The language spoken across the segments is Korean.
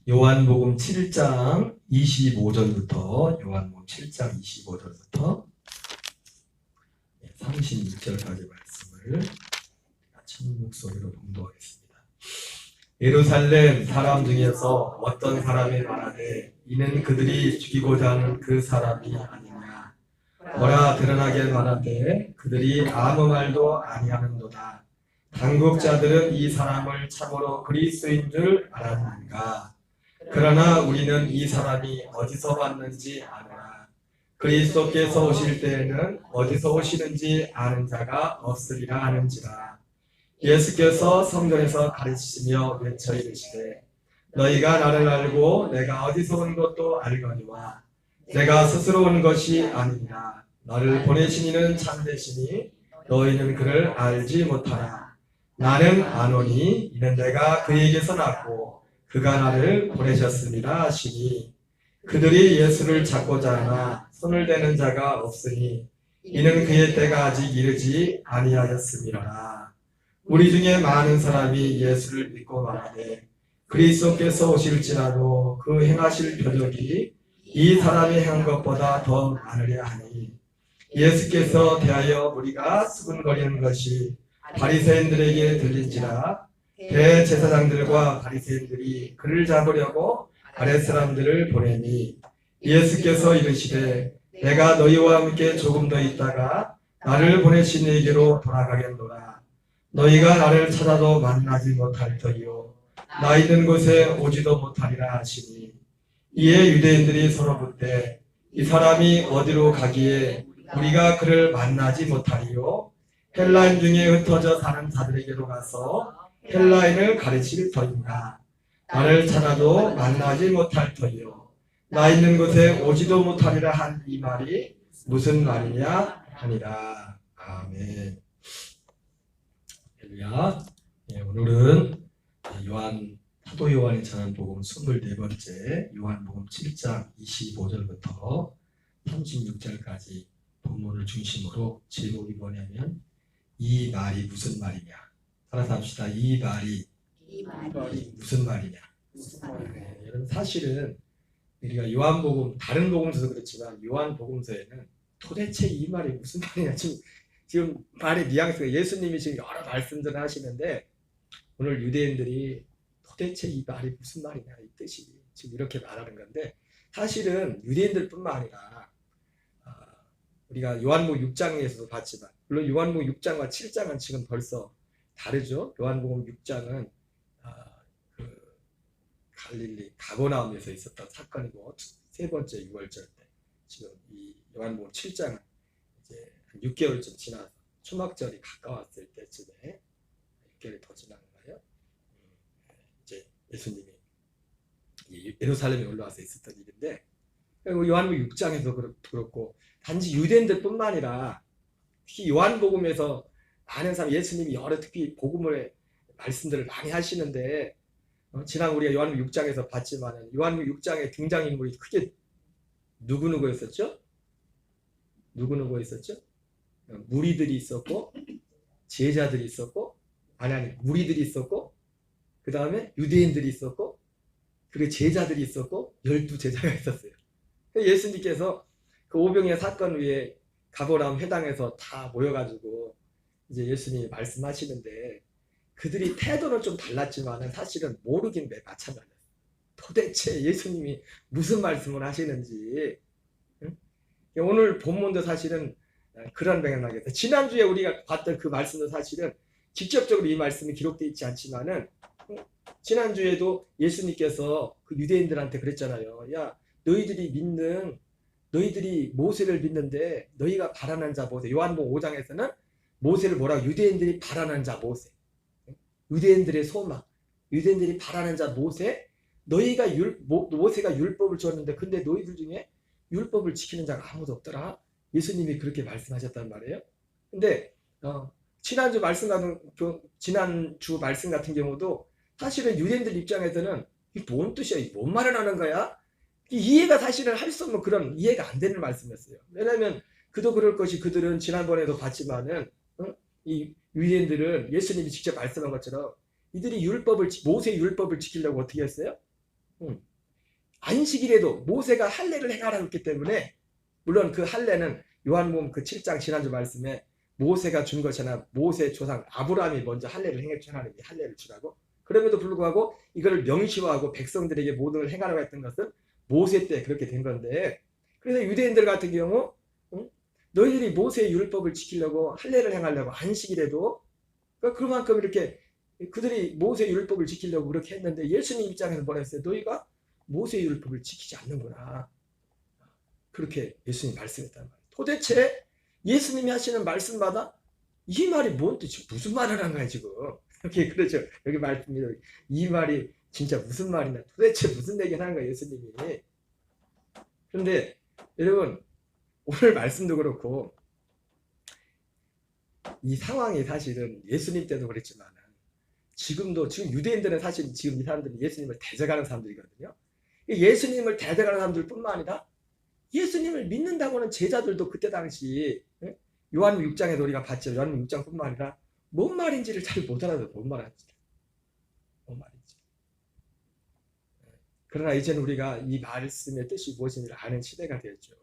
요한복음 7장 25절부터 요한복음 7장 25절부터 36절까지 말씀을 같이 목소리로 봉독하겠습니다. 예루살렘 사람 중에서 어떤 사람이 말하되 이는 그들이 죽이고자 하는 그 사람이 아니냐. 뭐라 드러나게 말하되 그들이 아무 말도 아니하는도다. 당국자들은 이 사람을 참으로 그리스도인 줄 알았는가. 그러나 우리는 이 사람이 어디서 왔는지 아노라. 그리스도께서 오실 때에는 어디서 오시는지 아는 자가 없으리라 하는지라. 예수께서 성전에서 가르치시며 외쳐 이르시되 너희가 나를 알고 내가 어디서 온 것도 알거니와 내가 스스로 온 것이 아니니라. 나를 보내신 이는 참되시니 너희는 그를 알지 못하나 나는 아노니 이는 내가 그에게서 났고 그가 나를 보내셨습니다 하시니 그들이 예수를 잡고자 하나 손을 대는 자가 없으니 이는 그의 때가 아직 이르지 아니하였음이라. 우리 중에 많은 사람이 예수를 믿고 말하되 그리스도께서 오실지라도 그 행하실 표적이 이 사람이 행한 것보다 더 많으려 하니 예수께서 대하여 우리가 수군거리는 것이 바리새인들에게 들린지라. 대제사장들과 바리새인들이 그를 잡으려고 아랫사람들을 보내니 예수께서 이르시되 내가 너희와 함께 조금 더 있다가 나를 보내신 이에게로 돌아가겠노라. 너희가 나를 찾아도 만나지 못할 터이요 나 있는 곳에 오지도 못하리라 하시니 이에 유대인들이 서로 묻되 이 사람이 어디로 가기에 우리가 그를 만나지 못하리요. 헬라인 중에 흩어져 사는 자들에게로 가서 헬라인을 가르칠 터인가. 나를 찾아도 만나지 못할 터이요 나 있는 곳에 오지도 못하리라 한 이 말이 무슨 말이냐 하니라. 아멘. 할렐루야. 오늘은 사도 요한이 전한 복음 24번째 요한복음 7장 25절부터 36절까지 본문을 중심으로 제목이 뭐냐면 이 말이 무슨 말이냐. 따라서 합시다. 이 말이 무슨 말이냐. 여러분 사실은 우리가 요한복음 다른 복음서도 그렇지만 요한복음서에는 도대체 이 말이 무슨 말이냐. 지금 말의 뉘앙스가 예수님이 지금 여러 말씀들을 하시는데 오늘 유대인들이 도대체 이 말이 무슨 말이냐 이 뜻이 지금 이렇게 말하는 건데 사실은 유대인들뿐만 아니라 우리가 요한복음 6장에서도 봤지만 물론 요한복음 6장과 7장은 지금 벌써 다르죠. 요한복음 6장은 그 갈릴리 가버나움에서 있었던 사건이고 세 번째 6월절 때 지금 이 요한복음 7장은 이제 한 6개월쯤 지나서 초막절이 가까웠을 때쯤에 6개월이 더 지나는가요? 이제 예수님이 예루살렘에 올라와서 있었던 일인데 요한복음 6장에서 그렇고 단지 유대인들뿐만 아니라 특히 요한복음에서 많은 사람 예수님이 여러 특히 복음의 말씀들을 많이 하시는데 지난 우리가 요한복음 6장에서 봤지만 요한복음 6장의 등장인물이 크게 누구였었죠? 누구였었죠? 무리들이 있었고 제자들이 있었고 아니 무리들이 있었고 그 다음에 유대인들이 있었고 그리고 제자들이 있었고 12제자가 있었어요. 예수님께서 그 오병이어 사건 위에 가버나움 회당에서 다 모여가지고 이제 예수님이 말씀하시는데 그들이 태도는 좀 달랐지만 사실은 모르긴 마찬가지예요. 도대체 예수님이 무슨 말씀을 하시는지. 오늘 본문도 사실은 그런 맥락에서 지난주에 우리가 봤던 그 말씀도 사실은 직접적으로 이 말씀이 기록되어 있지 않지만은 지난주에도 예수님께서 그 유대인들한테 그랬잖아요. 야 너희들이 모세를 믿는데 너희가 바라는 자 모세. 요한복음 5장에서는 모세를 뭐라고 유대인들이 바라는 자 모세. 유대인들의 소망. 유대인들이 바라는 자 모세. 너희가 모세가 율법을 줬는데 근데 너희들 중에 율법을 지키는 자가 아무도 없더라. 예수님이 그렇게 말씀하셨단 말이에요. 근데 지난주 말씀 같은 경우도 사실은 유대인들 입장에서는 이게 뭔 뜻이야? 이게 뭔 말을 하는 거야? 이해가 사실은 할 수 없는 그런 이해가 안 되는 말씀이었어요. 왜냐하면 그도 그럴 것이 그들은 지난번에도 봤지만은 이 유대인들은 예수님이 직접 말씀한 것처럼 이들이 모세 율법을 지키려고 어떻게 했어요? 안식일에도 모세가 할례를 행하라고 했기 때문에, 물론 그 할례는 요한복음 그 7장 지난주 말씀에 모세가 준 것이나 모세 조상 아브라함이 먼저 할례를 행했죠. 하나님이 할례를 주라고. 그럼에도 불구하고 이거를 명시화하고 백성들에게 모든 걸 행하라고 했던 것은 모세 때 그렇게 된 건데, 그래서 유대인들 같은 경우 너희들이 모세의 율법을 지키려고 할례를 행하려고 안식일에도, 그러니까 그만큼 이렇게 그들이 모세의 율법을 지키려고 그렇게 했는데, 예수님 입장에서 뭐라 했어요? 너희가 모세의 율법을 지키지 않는구나. 그렇게 예수님이 말씀했단 말이에요. 도대체 예수님이 하시는 말씀마다 이 말이 뭔 뜻이, 무슨 말을 한 거야 지금. 이렇게 그러죠. 여기 말씀이 이 말이 진짜 무슨 말이냐, 도대체 무슨 얘기를 하는 거야 예수님이. 그런데 여러분, 오늘 말씀도 그렇고 이 상황이 사실은 예수님 때도 그랬지만 지금도, 지금 유대인들은 사실 지금 이 사람들이 예수님을 대적하는 사람들이거든요. 예수님을 대적하는 사람들 뿐만 아니라 예수님을 믿는다고 하는 제자들도 그때 당시 요한복음 6장에도 우리가 봤죠. 요한복음 6장뿐만 아니라 뭔 말인지를 잘 못 알아들어요. 뭔 말인지. 그러나 이제는 우리가 이 말씀의 뜻이 무엇인지를 아는 시대가 되었죠.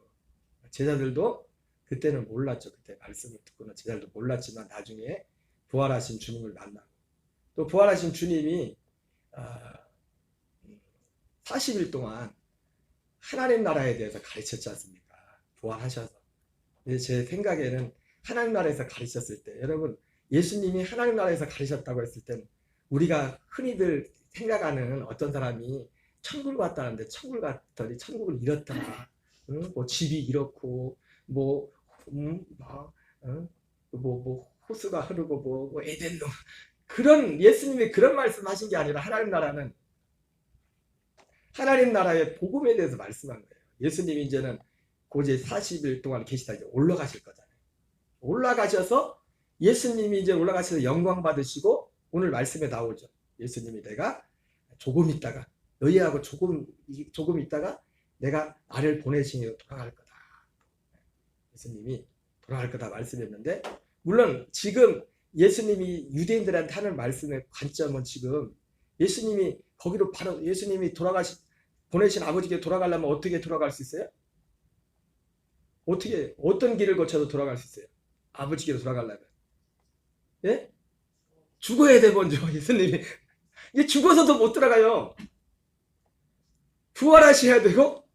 제자들도 그때는 몰랐죠. 그때 말씀을 듣고는 제자들도 몰랐지만 나중에 부활하신 주님을 만나고, 또 부활하신 주님이 40일 동안 하나님 나라에 대해서 가르쳤지 않습니까? 부활하셔서. 제 생각에는 하나님 나라에서 가르쳤을 때, 여러분 예수님이 하나님 나라에서 가르쳤다고 했을 때는 우리가 흔히들 생각하는 어떤 사람이 천국을 갔다는데 천국을 갔더니 천국을 잃었다. 뭐 집이 이렇고 뭐 호수가 흐르고 뭐 에덴로, 그런 예수님이 그런 말씀하신 게 아니라 하나님 나라는 하나님 나라의 복음에 대해서 말씀한 거예요. 예수님이 이제는 고제 40일 동안 계시다 이제 올라가실 거잖아요. 올라가셔서 예수님이 이제 올라가셔서 영광 받으시고, 오늘 말씀에 나오죠. 예수님이 내가 조금 있다가 너희하고 조금 있다가 내가 나를 보내시니 돌아갈 거다. 예수님이 돌아갈 거다 말씀했는데, 물론 지금 예수님이 유대인들한테 하는 말씀의 관점은 지금 예수님이 거기로 바로 예수님이 보내신 아버지께 돌아가려면 어떻게 돌아갈 수 있어요? 어떻게, 어떤 길을 거쳐서 돌아갈 수 있어요? 아버지께로 돌아가려면 예? 죽어야 돼 먼저. 예수님이 이게 죽어서도 못 들어가요. 부활하셔야 되고,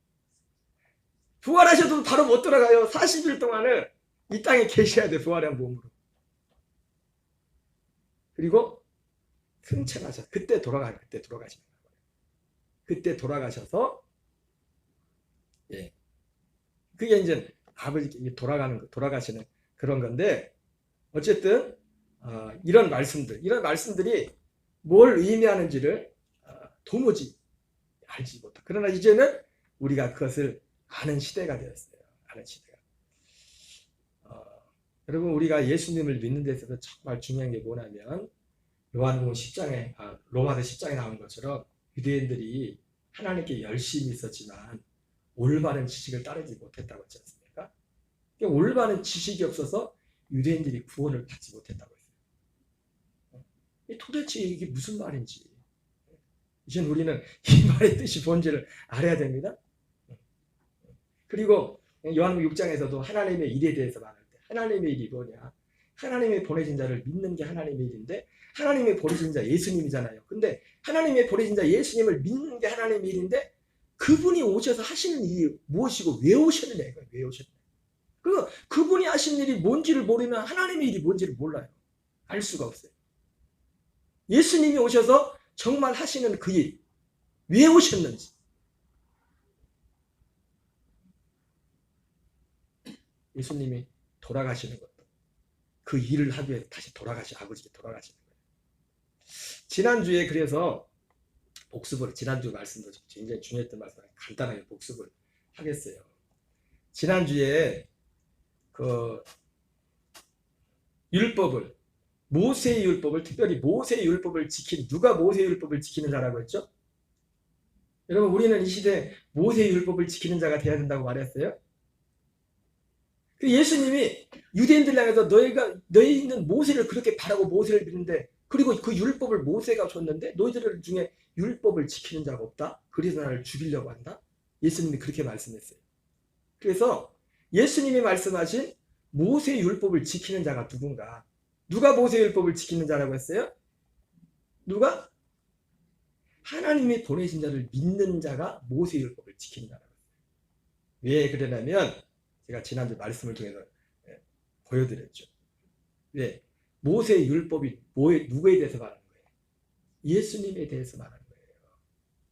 부활하셔도 바로 못 들어가요. 40일 동안을 이 땅에 계셔야 돼, 부활한 몸으로. 그리고 승천하셔서 그때 돌아가시는 거예요. 그때 돌아가셔서, 예, 그게 이제 아버지께 돌아가시는 그런 건데, 어쨌든 이런 말씀들이 뭘 의미하는지를 도무지 알지 못하고, 그러나 이제는 우리가 그것을 아는 시대가 되었어요. 아는 시대가. 여러분, 우리가 예수님을 믿는 데 있어서 정말 중요한 게 뭐냐면, 요한복음 10장에 로마서 10장에 나온 것처럼 유대인들이 하나님께 열심히 있었지만 올바른 지식을 따르지 못했다고 했지 않습니까? 올바른 지식이 없어서 유대인들이 구원을 받지 못했다고 했어요. 도대체 이게 무슨 말인지 이제는 우리는 이 말의 뜻이 뭔지를 알아야 됩니다. 그리고 요한복음 6장에서도 하나님의 일에 대해서 말할 때, 하나님의 일이 뭐냐? 하나님의 보내신 자를 믿는 게 하나님의 일인데, 하나님의 보내신 자 예수님이잖아요. 근데 하나님의 보내신 자 예수님을 믿는 게 하나님의 일인데, 그분이 오셔서 하시는 일이 무엇이고 왜 오셨느냐 이거예요. 왜 오셨느냐. 그리고 그분이 하신 일이 뭔지를 모르면 하나님의 일이 뭔지를 몰라요. 알 수가 없어요. 예수님이 오셔서 정말 하시는 그 일, 왜 오셨는지, 예수님이 돌아가시는 것도 그 일을 하기 위해 다시 아버지께 돌아가시는 거예요. 지난주에 그래서 복습을, 지난주 말씀도 굉장히 중요했던 말씀을 간단하게 복습을 하겠어요. 지난주에 그 율법을, 모세의 율법을, 특별히 모세의 율법을 누가 모세의 율법을 지키는 자라고 했죠? 여러분, 우리는 이 시대에 모세의 율법을 지키는 자가 되어야 된다고 말했어요. 예수님이 유대인들 향해서 너희는 모세를 그렇게 바라고 모세를 믿는데 그 그리고 그 율법을 모세가 줬는데 너희들 중에 율법을 지키는 자가 없다. 그래서 나를 죽이려고 한다. 예수님이 그렇게 말씀했어요. 그래서 예수님이 말씀하신 모세 율법을 지키는 자가 누군가? 누가 모세 율법을 지키는 자라고 했어요? 누가? 하나님이 보내신 자를 믿는 자가 모세 율법을 지키는 자라고 했어요. 왜 그러냐면 제가 지난주 말씀을 통해서 보여드렸죠. 왜? 모세 율법이 누구에 대해서 말하는 거예요? 예수님에 대해서 말하는 거예요.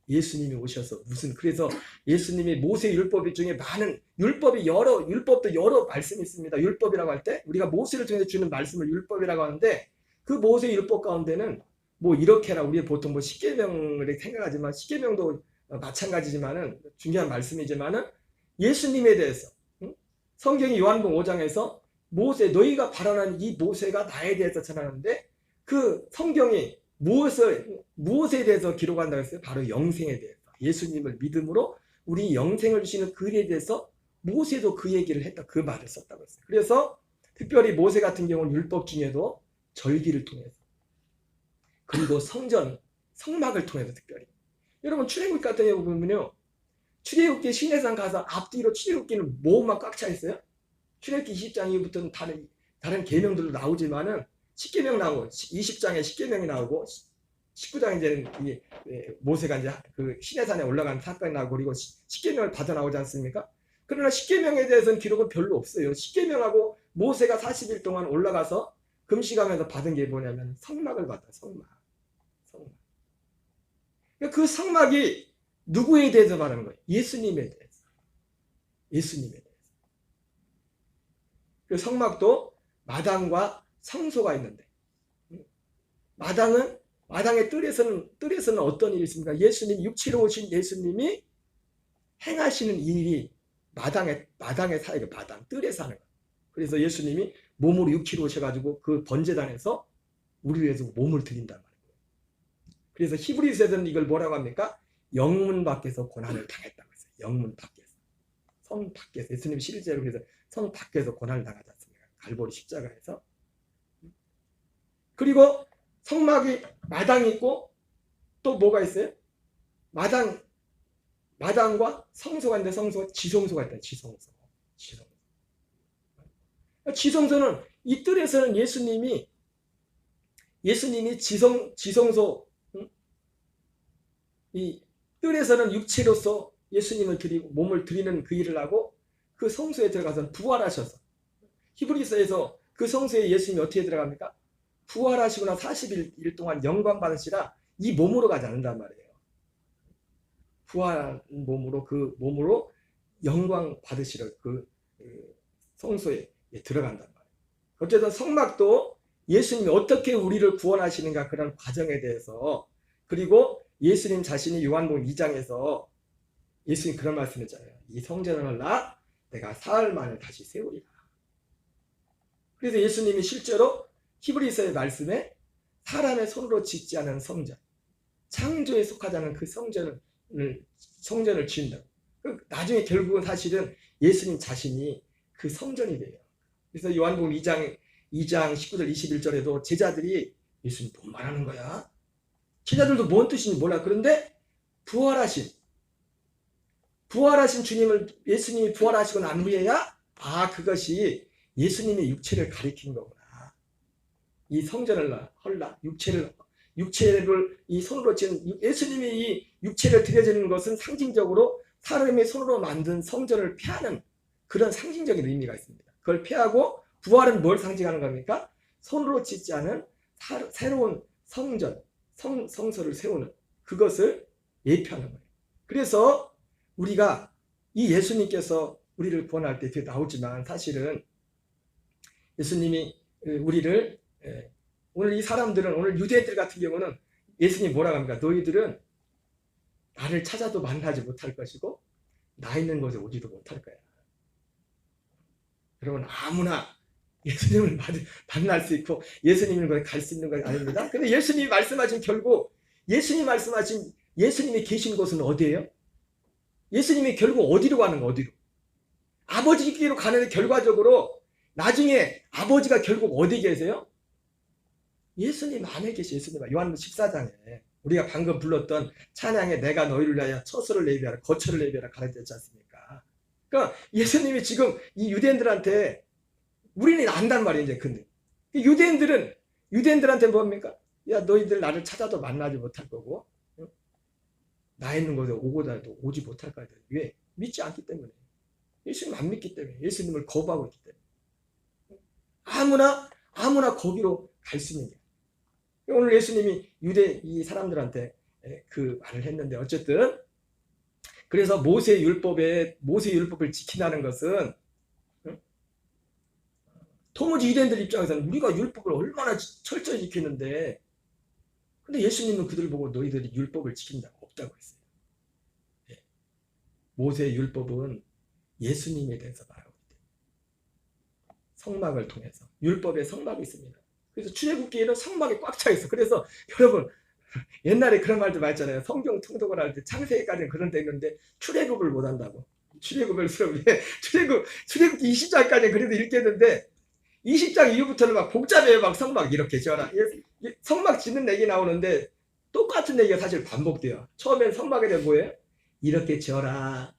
예수님이 오셔서 그래서 예수님이 모세 율법 중에 많은 율법도 여러 말씀이 있습니다. 율법이라고 할 때 우리가 모세를 통해서 주는 말씀을 율법이라고 하는데 그 모세 율법 가운데는 뭐 이렇게나 우리 보통 뭐 십계명을 생각하지만 십계명도 마찬가지지만은 중요한 말씀이지만은 예수님에 대해서 성경이 요한복음 5장에서 너희가 발언한 이 모세가 나에 대해서 전하는데 그 성경이 무엇에 대해서 기록한다고 했어요? 바로 영생에 대해서. 예수님을 믿음으로 우리 영생을 주시는 그에 대해서 모세도 그 얘기를 했다. 그 말을 썼다고 했어요. 그래서 특별히 모세 같은 경우는 율법 중에도 절기를 통해서 그리고 성막을 통해서 특별히. 여러분 출애굽기 같은 경우 보면요. 출애굽기 시내산 가서 앞뒤로 출애굽기는 뭐만 꽉 차 있어요? 출애굽기 20장 이후부터는 다른 계명들도 나오지만은 10계명 나오고 20장에 10계명이 나오고 19장에 이제 모세가 이제 그 시내산에 올라가는 사건이 나오고 그리고 10계명을 받아 나오지 않습니까? 그러나 10계명에 대해서는 기록은 별로 없어요. 10계명하고 모세가 40일 동안 올라가서 금식하면서 받은 게 뭐냐면 성막을 받아. 성막. 그 성막이 누구에 대해서 말하는 거예요? 예수님에 대해서. 예수님에 대해서. 그 성막도 마당과 성소가 있는데 마당의 뜰에서는 어떤 일이 있습니까? 육체로 오신 예수님이 행하시는 일이 마당에 사는 마당 뜰에 사는 거예요. 그래서 예수님이 몸으로 육체로 오셔가지고 그 번제단에서 우리를 위해서 몸을 드린단 말이에요. 그래서 히브리서에서는 이걸 뭐라고 합니까? 영문 밖에서 고난을 당했다고 했어요. 영문 밖에서. 성 밖에서. 예수님 실제로 그래서 성 밖에서 고난을 당하지 않습니까? 갈보리 십자가에서. 그리고 성막이 마당이 있고 또 뭐가 있어요? 마당과 성소가 있는데 지성소가 있다. 지성소는 이 뜰에서는 예수님이 지성소 이 뜰에서는 육체로서 예수님을 드리고 몸을 드리는 그 일을 하고 그 성소에 들어가서 부활하셔서 히브리서에서 그 성소에 예수님이 어떻게 들어갑니까? 부활하시거나 40일 동안 영광 받으시라 이 몸으로 가지 않는단 말이에요. 부활한 몸으로 그 몸으로 영광 받으시라 그 성소에 들어간단 말이에요. 어쨌든 성막도 예수님이 어떻게 우리를 구원하시는가 그런 과정에 대해서 그리고 예수님 자신이 요한복음 2장에서 예수님 그런 말씀했잖아요. 이 성전을 내가 사흘 만에 다시 세우리라. 그래서 예수님이 실제로 히브리서의 말씀에 사람의 손으로 짓지 않은 성전, 창조에 속하지 않은 그 성전을 지은다고. 나중에 결국은 사실은 예수님 자신이 그 성전이 돼요. 그래서 요한복음 2장 19절 21절에도 제자들이 예수님 뭔 말하는 거야? 제자들도 뭔 뜻인지 몰라. 그런데 부활하신 예수님이 부활하시고 난 후에야 그것이 예수님의 육체를 가리키는 거구나. 이 성전을 육체를 이 손으로 지은 예수님이 이 육체를 드려지는 것은 상징적으로 사람의 손으로 만든 성전을 폐하는 그런 상징적인 의미가 있습니다. 그걸 폐하고 부활은 뭘 상징하는 겁니까? 손으로 짓지 않은 새로운 성소를 세우는 그것을 예표하는 거예요. 그래서 우리가 이 예수님께서 우리를 구원할 때 이렇게 나오지만 사실은 예수님이 우리를 오늘 이 사람들은 오늘 유대인들 같은 경우는 예수님 뭐라고 합니까? 너희들은 나를 찾아도 만나지 못할 것이고 나 있는 곳에 오지도 못할 거야. 여러분 아무나 예수님을 만날 수 있고 예수님을 갈 수 있는 건 아닙니다. 근데 예수님이 말씀하신 결국 예수님이 계신 곳은 어디예요? 예수님이 결국 어디로 가는 거 어디로? 아버지께로 가는 결과적으로 나중에 아버지가 결국 어디 계세요? 예수님 안에 계시 예수님. 요한복음 14장에 우리가 방금 불렀던 찬양에 내가 너희를 위하여 처소를 예비하라 거처를 예비하라 가르쳤지 않습니까? 그러니까 예수님이 지금 이 유대인들한테 우리는 안단 말이에요. 이제 근데 유대인들한테 뭡니까? 야 너희들 나를 찾아도 만나지 못할 거고 응? 나 있는 곳에 오고자 해도 오지 못할 거야. 왜? 믿지 않기 때문에. 예수님 안 믿기 때문에. 예수님을 거부하고 있기 때문에. 아무나 거기로 갈 수 있는 게. 오늘 예수님이 유대 이 사람들한테 그 말을 했는데 어쨌든 그래서 모세 율법을 지킨다는 것은 도무지 유대인들 입장에서는 우리가 율법을 얼마나 철저히 지키는데 근데 예수님은 그들 보고 너희들이 율법을 지킨 적 없다고 했어요. 모세 율법은 예수님에 대해서 말하고 있대요. 성막을 통해서 율법에 성막이 있습니다. 그래서 출애굽기에는 성막이 꽉 차 있어. 그래서 여러분 옛날에 그런 말도 많잖아요. 성경 통독을 할 때 창세기까지는 그런 데 있는데 출애굽을 못 한다고. 출애굽기 20장까지는 그래도 읽겠는데 20장 이후부터는 막 복잡해요. 막 성막 이렇게 지어라. 성막 짓는 얘기 나오는데 똑같은 얘기가 사실 반복돼요. 처음엔 성막에 대해 뭐예요? 이렇게 지어라.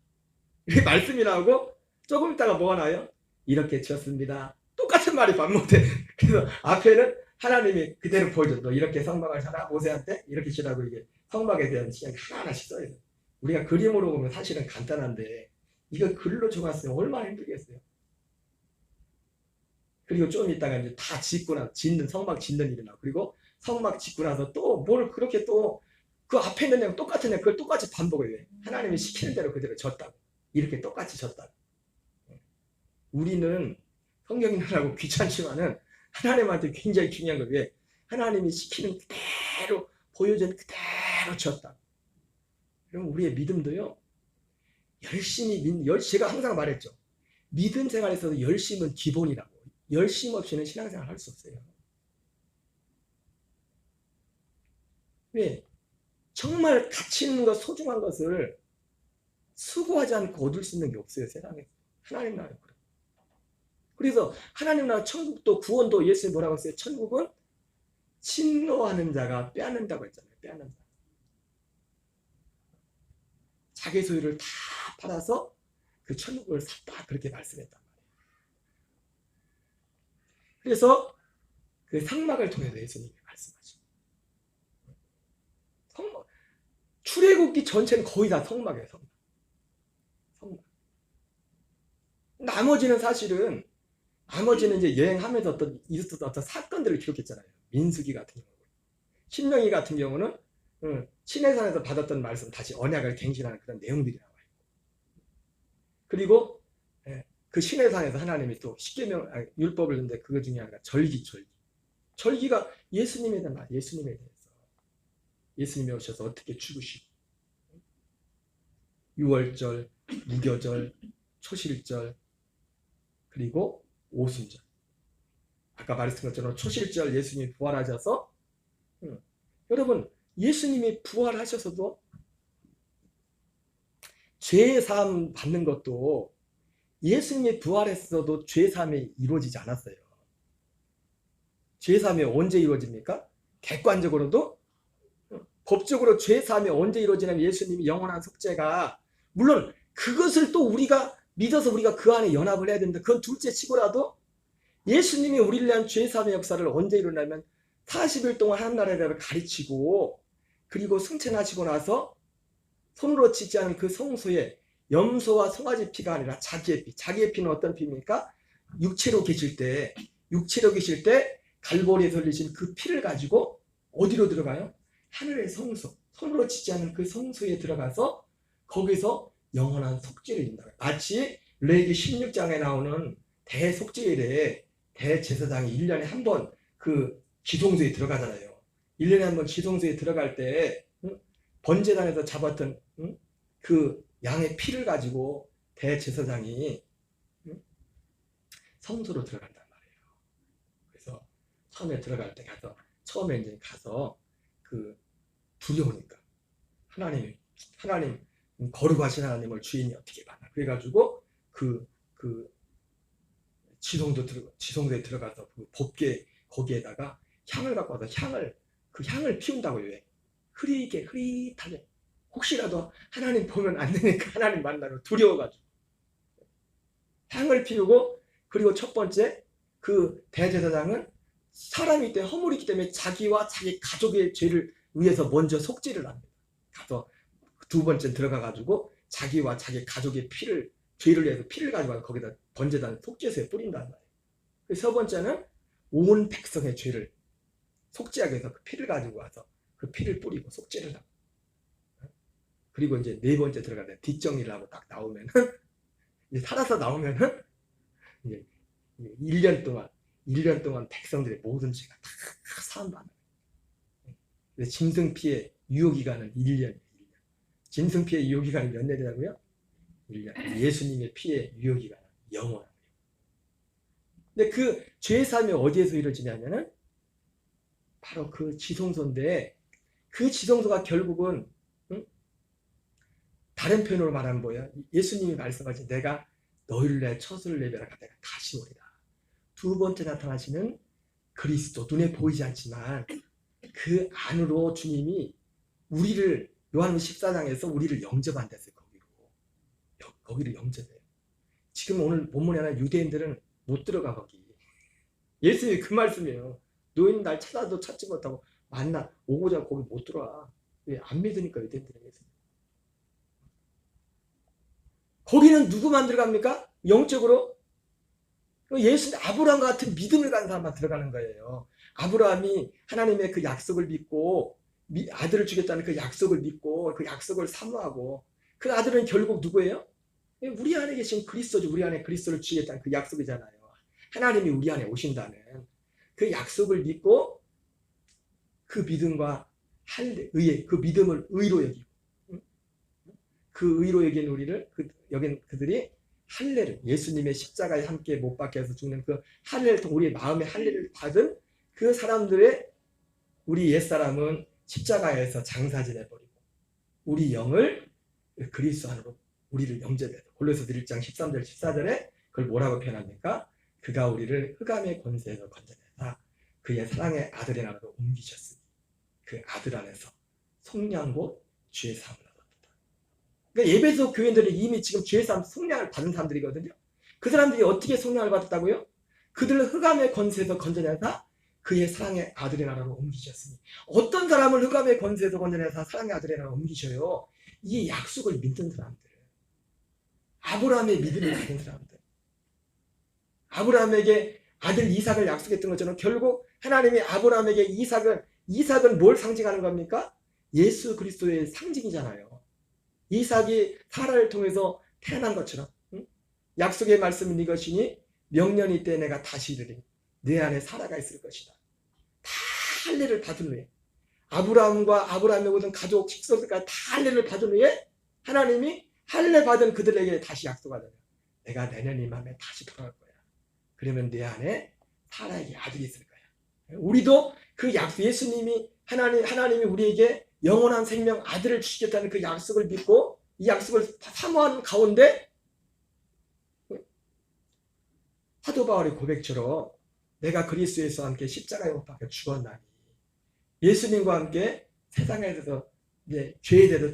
이렇게 말씀이 나오고 조금 있다가 뭐가 나와요? 이렇게 지었습니다. 똑같은 말이 반복돼. 그래서 앞에는 하나님이 그대로 보여줘. 너 이렇게 성막을 사라. 모세한테 이렇게 지라고 이게 성막에 대한 시간이 하나하나씩 써야 돼. 우리가 그림으로 보면 사실은 간단한데 이거 글로 적었으면 얼마나 힘들겠어요. 그리고 좀 있다가 이제 다 짓고 나서 성막 짓는 일이 나고 그리고 성막 짓고 나서 또 뭘 그렇게 또 그 앞에 있는 내용 똑같은 내 그걸 똑같이 반복을 해. 하나님이 시키는 대로 그대로 졌다고. 이렇게 똑같이 졌다고. 우리는 성경이라고 귀찮지만은 하나님한테 굉장히 중요한 거 왜? 하나님이 시키는 그대로 보여준 그대로 졌다. 그럼 우리의 믿음도요. 열심히 제가 항상 말했죠. 믿음 생활에 있어서 열심은 기본이라고. 열심 없이는 신앙생활 할 수 없어요. 왜? 정말 가치 있는 것, 소중한 것을 수고하지 않고 얻을 수 있는 게 없어요. 세상에. 하나님 나라에. 그래서 하나님 나라 천국도 구원도 예수님 뭐라고 했어요? 천국은 침노하는 자가 빼앗는다고 했잖아요. 빼앗는 자. 자기 소유를 다 팔아서 그 천국을 샀다. 그렇게 말씀했단 말이에요. 그래서 그 성막을 통해서 예수님이 말씀하시고 성막. 출애굽기 전체는 거의 다 성막이에요. 성막. 나머지는 이제 여행하면서 있었던 어떤 사건들을 기록했잖아요. 민수기 같은 경우. 신명기 같은 경우는 시내산에서 받았던 말씀 다시 언약을 갱신하는 그런 내용들이 나와요. 그리고 그 시내산에서 하나님이 또 율법을 줬는데 그거 중에 하나가 절기가 예수님에 대한 말, 예수님에 대해서. 예수님이 오셔서 어떻게 죽으시고 6월절, 무교절, 초실절 그리고 오순절. 아까 말했던 것처럼 초실절 예수님이 부활하셔서 여러분 예수님이 부활하셔서도 죄사함 받는 것도 예수님이 부활했어도 죄사함이 이루어지지 않았어요. 죄사함이 언제 이루어집니까? 객관적으로도 법적으로 죄사함이 언제 이루어지냐면 예수님이 영원한 속죄가 물론 그것을 또 우리가 믿어서 우리가 그 안에 연합을 해야 된다. 그건 둘째 치고라도 예수님이 우리를 위한 죄사함의 역사를 언제 이루냐면 40일 동안 하나님 나라를 가르치고 그리고 승천하시고 나서 손으로 치지 않은 그 성소에 염소와 송아지 피가 아니라 자기의 피. 자기의 피는 어떤 피입니까? 육체로 계실 때 갈보리에 흘리신 그 피를 가지고 어디로 들어가요? 하늘의 성소. 손으로 치지 않은 그 성소에 들어가서 거기서 영원한 속죄를 이룬다. 마치 레위기 16장에 나오는 대속죄일에 대제사장이 1년에 한 번 그 지성소에 들어가잖아요. 1년에 한 번 지성소에 들어갈 때 번제단에서 잡았던 그 양의 피를 가지고 대제사장이 성소로 들어간단 말이에요. 그래서 처음에 들어갈 때 처음에 이제 가서 그 두려우니까 하나님 거룩하신 하나님을 주인이 어떻게 만나? 그래가지고 그 지성소에 들어가서 그 법궤 거기에다가 향을 갖고 와서 그 향을 피운다고요. 왜? 흐릿하게. 혹시라도 하나님 보면 안 되니까 하나님 만나러 두려워가지고. 향을 피우고, 그리고 첫 번째, 그 대제사장은 사람이기 때문에, 허물이기 때문에 자기와 자기 가족의 죄를 위해서 먼저 속죄를 합니다. 가서 두 번째 들어가가지고 자기와 자기 가족의 죄를 위해서 피를 가지고 거기다 번제단 속죄소에 뿌린다는 거예요. 세 번째는 온 백성의 죄를 속죄하기 위해서 그 피를 가지고 와서 그 피를 뿌리고 속죄를 하고, 그리고 이제 네 번째 들어가면 뒷정리를 하고 딱 나오면은 이제 살아서 나오면은 이제 1년 동안 백성들의 모든 죄가 다 사함받는 거예요. 짐승피의 유효기간은 1년이에요. 짐승피의 유효기간이 몇 년이라고요? 1년. 예수님의 피의 유효기간은 영원한 거예요. 근데 그 죄사함이 어디에서 이루어지냐면은 바로 그 지성소인데, 그 지성소가 결국은 다른 표현으로 말하면 뭐예요? 예수님이 말씀하신 내가 너희를 내 처소를 내배라 내가 다시 오리라. 두 번째 나타나시는 그리스도, 눈에 보이지 않지만 그 안으로 주님이 우리를, 요한복음 14장에서 우리를 영접한댔어요. 거기를 영접해요. 지금 오늘 본문에 하나 유대인들은 못 들어가 거기. 예수님이 그 말씀이에요. 너희는 날 찾아도 찾지 못하고 오고자 거기 못 들어와. 왜? 안 믿으니까 유대인들은. 거기는 누구만 들어갑니까? 영적으로 예수님, 아브라함과 같은 믿음을 가진 사람만 들어가는 거예요. 아브라함이 하나님의 그 약속을 믿고 아들을 주겠다는 그 약속을 믿고 그 약속을 사모하고, 그 아들은 결국 누구예요? 우리 안에 계신 그리스도죠. 우리 안에 그리스도를 주겠다는 그 약속이잖아요. 하나님이 우리 안에 오신다는 그 약속을 믿고 그 믿음과 의에, 그 믿음을 의로 여기고, 그 의로 여긴 우리를 여긴 그들이 할례를, 예수님의 십자가에 함께 못 박혀서 죽는 그 할례를, 우리의 마음의 할례를 받은 그 사람들의, 우리 옛사람은 십자가에서 장사지내버리고 우리 영을 그리스도 안으로 우리를 영접해서, 골로새서 1장 13절 14절에 그걸 뭐라고 표현합니까? 그가 우리를 흑암의 권세에서 건져내사 그의 사랑의 아들의 나라로 옮기셨으니 그 아들 안에서 속량 곧 죄 사함을 얻었다. 그러니까 예배소 교인들은 이미 지금 죄 사함 속량을 받은 사람들이거든요. 그 사람들이 어떻게 속량을 받았다고요? 그들을 흑암의 권세에서 건져내사 그의 사랑의 아들의 나라로 옮기셨으니. 어떤 사람을 흑암의 권세에서 건져내사 사랑의 아들의 나라로 옮기셔요? 이 약속을 믿는 사람들, 아브라함의 믿음을 가진 사람들, 아브라함에게 아들 이삭을 약속했던 것처럼 결국 하나님이 아브라함에게 이삭은 뭘 상징하는 겁니까? 예수 그리스도의 상징이잖아요. 이삭이 사라를 통해서 태어난 것처럼, 약속의 말씀은 이것이니 명년이 때 내가 다시 이르리니 내 안에 사라가 있을 것이다. 다 할례를 받은 후에, 아브라함과 아브라함의 모든 가족 식구들까지 다 할례를 받은 후에 하나님이 할례 받은 그들에게 다시 약속하잖아요. 내가 내년 이 맘에 다시 돌아올 거야. 그러면 내 안에 사라에게 아들이 있을 거야. 우리도 그 약속, 예수님이 하나님이 우리에게 영원한 생명 아들을 주시겠다는 그 약속을 믿고 이 약속을 사모하는 가운데 사도 바울의 고백처럼 내가 그리스도 예수와 함께 십자가에 못 박혀 죽었나니, 예수님과 함께 세상에 대해서 죄에 대해서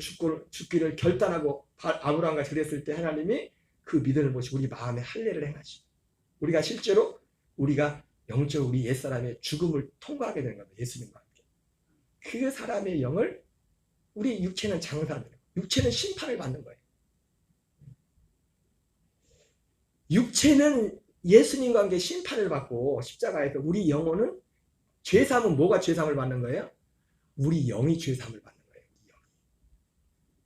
죽기를 결단하고 아브라함과 그랬을 때 하나님이 그 믿음을 보시고 우리 마음에 할례를 행하시고 우리가 실제로 우리가 영적으로 우리 옛사람의 죽음을 통과하게 되는 겁니다. 예수님과 함께. 그 사람의 영을, 우리 육체는 장사하는 거예요. 육체는 심판을 받는 거예요. 육체는 예수님과 함께 심판을 받고 십자가에서, 우리 영혼은 죄사함은 뭐가 죄사함을 받는 거예요? 우리 영이 죄사함을 받는 거예요. 우리 영이.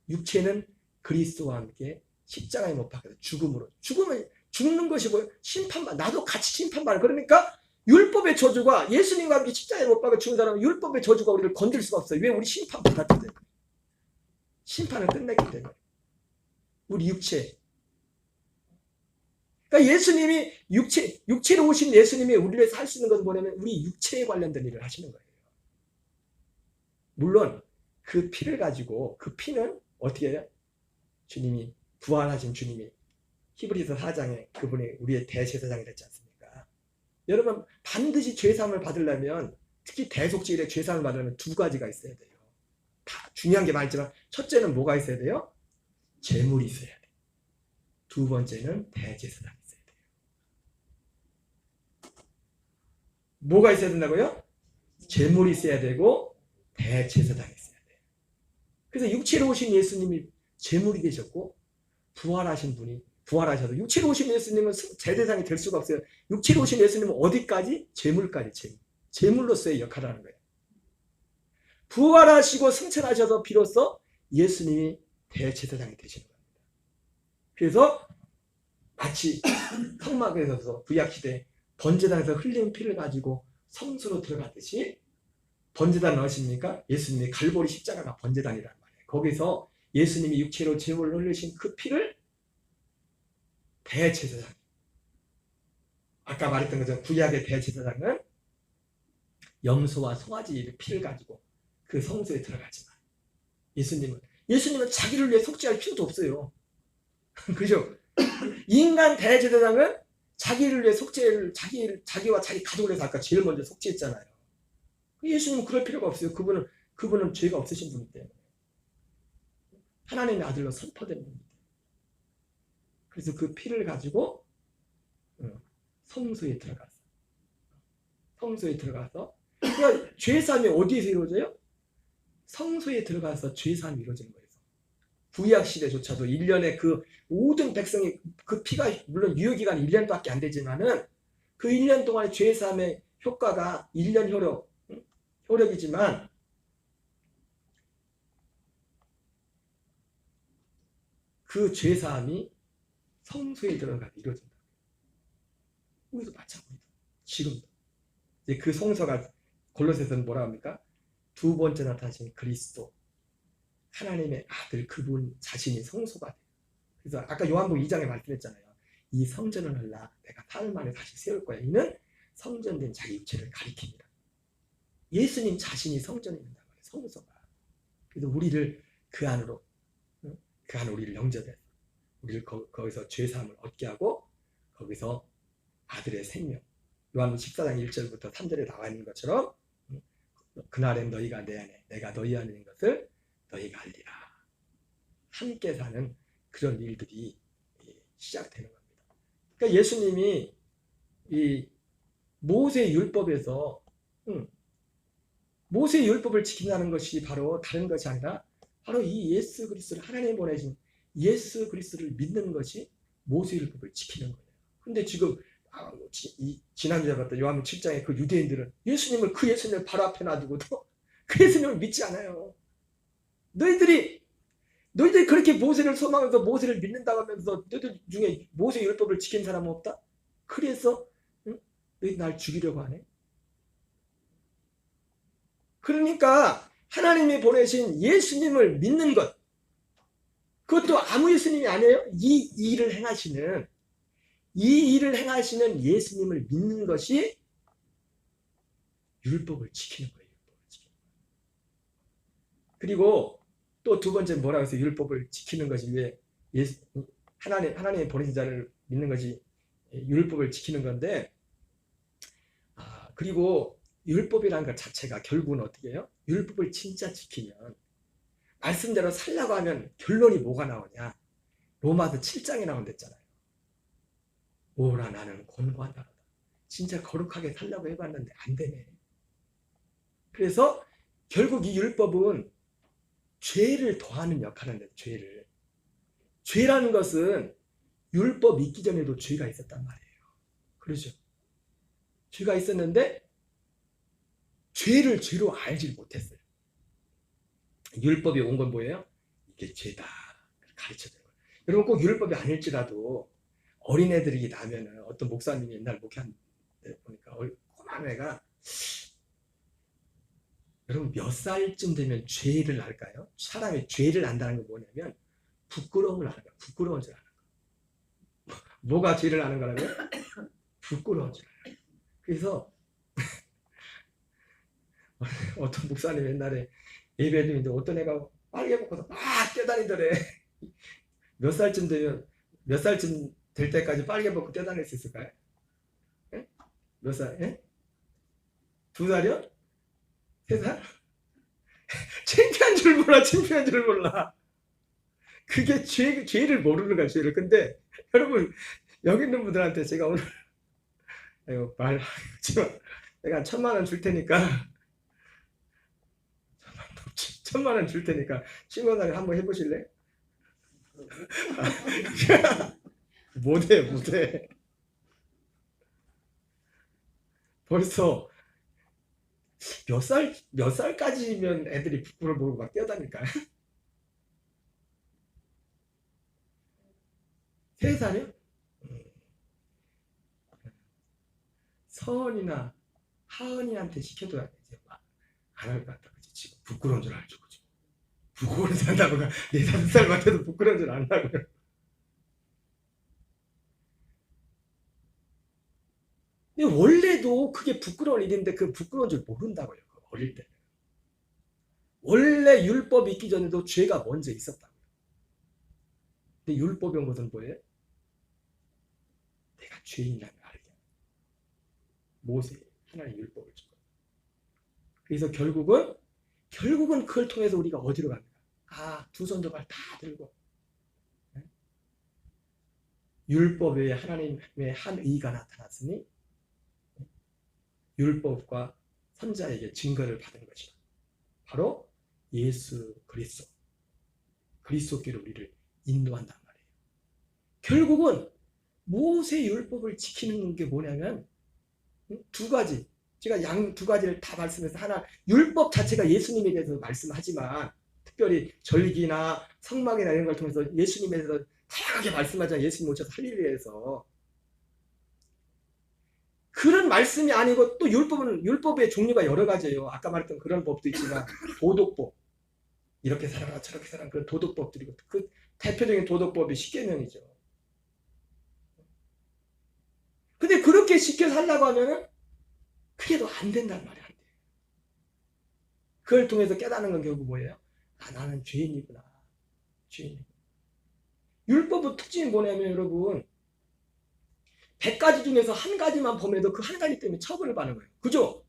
육체는 그리스도와 함께 십자가에 못 박혀서 죽는 것이 뭐예요? 심판받, 나도 같이 심판받는. 그러니까 율법의 저주가, 예수님과 함께 십자가에 못 박혀 죽은 사람은 율법의 저주가 우리를 건들 수가 없어요. 왜? 우리 심판받았기 때문에. 심판을 끝냈기 때문에. 우리 육체. 그러니까 예수님이 육체로 오신 예수님이 우리를 위해서 할 수 있는 것은 뭐냐면 우리 육체에 관련된 일을 하시는 거예요. 물론 그 피를 가지고, 그 피는 어떻게 해요? 주님이, 부활하신 주님이 히브리서 4장에 그분이 우리의 대제사장이 됐지 않습니까? 여러분, 반드시 죄사함을 받으려면 특히 대속죄일에 죄사함을 받으려면 두 가지가 있어야 돼요. 다 중요한 게 많지만 첫째는 뭐가 있어야 돼요? 재물이 있어야 돼요. 두 번째는 대제사장이 있어야 돼요. 뭐가 있어야 된다고요? 재물이 있어야 되고 대제사장이 있어야 돼요. 그래서 육체로 오신 예수님이 재물이 되셨고 부활하신 분이 부활하셔서 육체로 오신 예수님은 제대상이 될 수가 없어요. 육체로 오신 예수님은 어디까지? 재물까지. 재물로서의 역할을 하는 거예요. 부활하시고 승천하셔서 비로소 예수님이 대제사장이 되시는 겁니다. 그래서 마치 성막에서 구약시대 번제단에서 흘린 피를 가지고 성소로 들어갔듯이 번제단 넣으십니까? 예수님이 갈보리 십자가가 번제단이란 말이에요. 거기서 예수님이 육체로 제물을 흘리신 그 피를 대제사장, 아까 말했던 것처럼 구약의 대제사장은 염소와 송아지의 피를 가지고 그 성소에 들어가지만 예수님은 자기를 위해 속죄할 필요도 없어요. 그죠? 인간 대제사장은 자기를 위해 속죄를 자기와 자기 가족을 위해서 아까 제일 먼저 속죄했잖아요. 예수님은 그럴 필요가 없어요. 그분은 죄가 없으신 분이기 때문에 하나님의 아들로 선포된 분입니다. 그래서 그 피를 가지고 성소에 들어가서 그러니까 죄사함이 어디에서 이루어져요? 성소에 들어가서 죄사함이 이루어지는 거예요. 구약 시대조차도 1년에 그 모든 백성이 그 피가 물론 유효기간이 1년밖에 안 되지만은 그 1년 동안의 죄사함의 효과가 1년 효력이지만 그 죄사함이 성소에 들어가서 이루어진다. 우리도 마찬가지입니다. 지금도 이제 그 성소가 골로새서는 뭐라 합니까? 두 번째 나타나신 그리스도 하나님의 아들 그분 자신이 성소가 돼요. 그래서 아까 요한복음 2장에 말씀했잖아요. 이 성전을 헐라 내가 사흘 만에 다시 세울 거야. 이는 성전된 자기 육체를 가리킵니다. 예수님 자신이 성전이 된다 말이에요. 성소가. 그래서 우리를 그 안으로 우리를 영접해서 우리를 거기서 죄사함을 얻게 하고 거기서 아들의 생명 요한복음 14장 1절부터 3절에 나와 있는 것처럼 그날엔 너희가 내 안에 내가 너희 안에 있는 것을 너희가 알리라. 함께 사는 그런 일들이 시작되는 겁니다. 그러니까 예수님이 이 모세 율법에서 모세 율법을 지킨다는 것이 바로 다른 것이 아니라 바로 이 예수 그리스도를 하나님 보내신 예수 그리스도를 믿는 것이 모세 율법을 지키는 거예요. 근데 지금 지난주에 봤던 요한복음 7장의 그 유대인들은 그 예수님을 바로 앞에 놔두고도 그 예수님을 믿지 않아요. 너희들이 그렇게 모세를 소망해서 모세를 믿는다고 하면서 너희들 중에 모세 율법을 지킨 사람은 없다? 그래서 너희 날 죽이려고 하네? 그러니까 하나님이 보내신 예수님을 믿는 것, 그것도 아무 예수님이 아니에요. 이 일을 행하시는 예수님을 믿는 것이 율법을 지키는 거예요. 그리고 또 두 번째 뭐라고 해서 율법을 지키는 것이 왜 하나님이 보내신 자를 믿는 것이 율법을 지키는 건데, 그리고 율법이라는 것 자체가 결국은 어떻게 해요? 율법을 진짜 지키면 말씀대로 살라고 하면 결론이 뭐가 나오냐? 로마서 7장에 나온댔잖아요. 오라 나는 곤고하다. 진짜 거룩하게 살려고 해봤는데 안 되네. 그래서 결국 이 율법은 죄를 더하는 역할을 하는데 죄라는 것은 율법 있기 전에도 죄가 있었단 말이에요. 그렇죠? 죄가 있었는데 죄를 죄로 알지 못했어요. 율법이 온 건 뭐예요? 이게 죄다 가르쳐주는 거예요. 여러분 꼭 율법이 아닐지라도 어린애들이 나면은 어떤 목사님이 옛날 목회한 데 보니까 꼬만 애가 여러분 몇 살쯤 되면 죄를 알까요? 사람이 죄를 안다는 건 뭐냐면 부끄러움을 아는 거야. 부끄러운 줄 아는 거. 뭐가 죄를 아는 거라고요? 부끄러운 줄 아는 거야. 그래서 어떤 목사님 옛날에 예배 중인데 어떤 애가 빨개 먹고서 막 뛰어다니더래. 몇 살쯤 될 때까지 빨개 먹고 뛰어다닐 수 있을까요? 에? 몇 살? 에? 2살이요? 3살? 창피한 줄 몰라, 창피한 줄 몰라. 그게 죄를 모르는 거야, 죄를. 근데 여러분, 여기 있는 분들한테 제가 오늘 말하지만 내가 1,000,000원 줄 테니까 1,000,000원 줄 테니까 신고나를 한번 해보실래? 못해. 벌써 몇 살까지면 애들이 부끄러워 보고 막 뛰어다니까. 3살이요? 서은이나 하은이한테 시켜줘야 돼. 이제 안 할 것 같다. 그치? 지금 부끄러운 줄 알죠. 그죠? 부끄러운 줄 안다고 4-5살 같아도 부끄러운 줄 안다고요. 근데 원래도 그게 부끄러운 일인데 그 부끄러운 줄 모른다고요. 어릴 때. 원래 율법이 있기 전에도 죄가 먼저 있었다고요. 근데 율법이 온 것은 뭐예요? 내가 죄인이라는 걸 알게 하는 거예요. 모세 하나님 율법을 주고. 그래서 결국은 그걸 통해서 우리가 어디로 갑니까? 두 손 두 발 다 들고 율법에 하나님의 한 의가 나타났으니 율법과 선자에게 증거를 받은 것이다. 바로 예수 그리스도께로 우리를 인도한단 말이에요. 결국은 모세 율법을 지키는 게 뭐냐면 2가지. 제가 두 가지를 다 말씀해서 하나, 율법 자체가 예수님에 대해서 말씀하지만 특별히 절기나 성막이나 이런 걸 통해서 예수님에 대해서 다양하게 말씀하잖아요. 예수님 오셔서 할 일에 대해서. 그런 말씀이 아니고 또 율법의 종류가 여러 가지예요. 아까 말했던 그런 법도 있지만 도덕법, 이렇게 살아라 저렇게 살아라, 그런 도덕법들이고, 그 대표적인 도덕법이 십계명이죠. 근데 그렇게 시켜 살라고 하면은 그게 더 안 된단 말이야. 안 돼. 그걸 통해서 깨닫는 건 결국 뭐예요? 나는 죄인이구나. 율법의 특징이 뭐냐면 여러분, 100가지 중에서 한 가지만 범해도 그 한 가지 때문에 처벌을 받는 거예요. 그죠?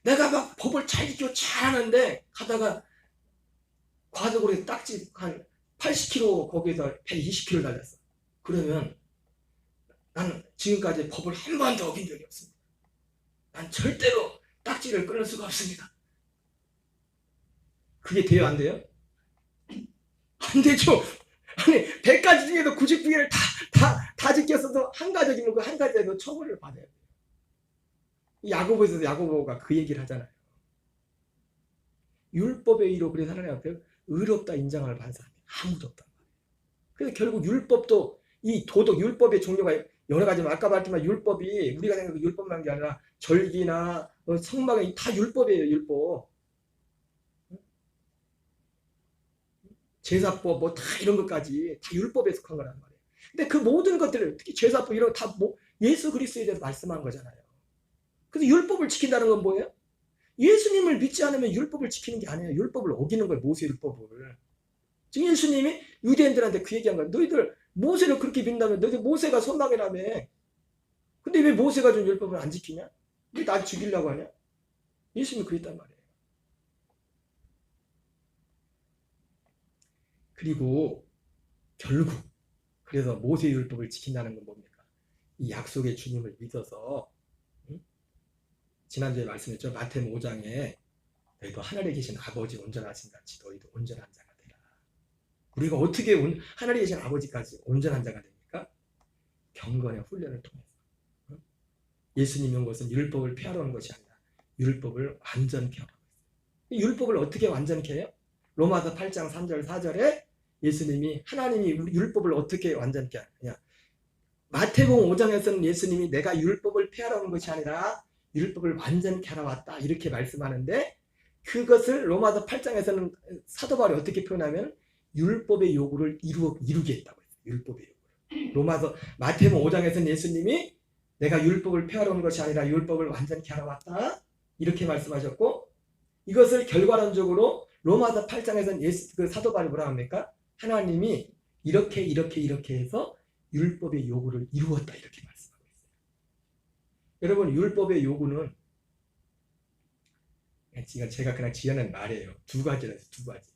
내가 막 법을 잘 지켜 잘하는데 가다가 과속으로 딱지 한 80km 거기서 120km 달렸어. 그러면 나는 지금까지 법을 한 번도 어긴 적이 없습니다. 난 절대로 딱지를 끊을 수가 없습니다. 그게 돼요, 안 돼요? 안 되죠. 아니 100가지 중에서 99개를 다 지켰어도 한 가지 어기면 그 한 가지에도 처벌을 받아야 돼요. 야고보에서도 야고보가 그 얘기를 하잖아요. 율법의 의로 그래서 하나님 앞에 의롭다 인정을 받은 사람이 아무도 없단 말이에요. 그래서 결국 율법도 이 도덕 율법의 종류가 여러 가지만 아까 말했지만 율법이 우리가 생각하는 율법만 게 아니라 절기나 성막이 다 율법이에요. 율법. 제사법 뭐 다 이런 것까지 다 율법에 속한 거란 말이에요. 근데 그 모든 것들을 특히 제사법 이런 거 다 예수 그리스도에 대해서 말씀한 거잖아요. 그래서 율법을 지킨다는 건 뭐예요? 예수님을 믿지 않으면 율법을 지키는 게 아니에요. 율법을 어기는 거예요. 모세 율법을. 지금 예수님이 유대인들한테 그 얘기한 거예요. 너희들 모세를 그렇게 믿는다면 너희들 모세가 선망이라며. 근데 왜 모세가 준 율법을 안 지키냐? 왜 나 죽이려고 하냐? 예수님이 그랬단 말이에요. 그리고 결국 그래서 모세 율법을 지킨다는 건 뭡니까? 이 약속의 주님을 믿어서 지난주에 말씀했죠. 마태복음 5장에 너희도 하늘에 계신 아버지 온전하신 같이 너희도 온전한 자가 되라. 우리가 어떻게 하늘에 계신 아버지까지 온전한 자가 됩니까? 경건의 훈련을 통해서. 예수님이 온 것은 율법을 폐하러 온 것이 아니라 율법을 완전케 하라고 했어요. 율법을 어떻게 완전케 해요? 로마서 8장 3절 4절에 예수님이 하나님이 율법을 어떻게 완전케 하느냐. 마태복음 5장에서는 예수님이 내가 율법을 폐하러 온 것이 아니라 율법을 완전케 하러 왔다 이렇게 말씀하는데, 그것을 로마서 8장에서는 사도 바울이 어떻게 표현하면 율법의 요구를 이루게 했다고 했어요. 율법의 요구를. 마태복음 5장에서는 예수님이 내가 율법을 폐하러 온 것이 아니라 율법을 완전케 하러 왔다 이렇게 말씀하셨고, 이것을 결과론적으로 로마서 8장에서는 그 사도 바울이 뭐라 합니까? 하나님이 이렇게 해서 율법의 요구를 이루었다 이렇게 말씀하고 있어요. 여러분, 율법의 요구는 이건 제가 그냥 지어낸 말이에요. 두 가지라서 두 가지.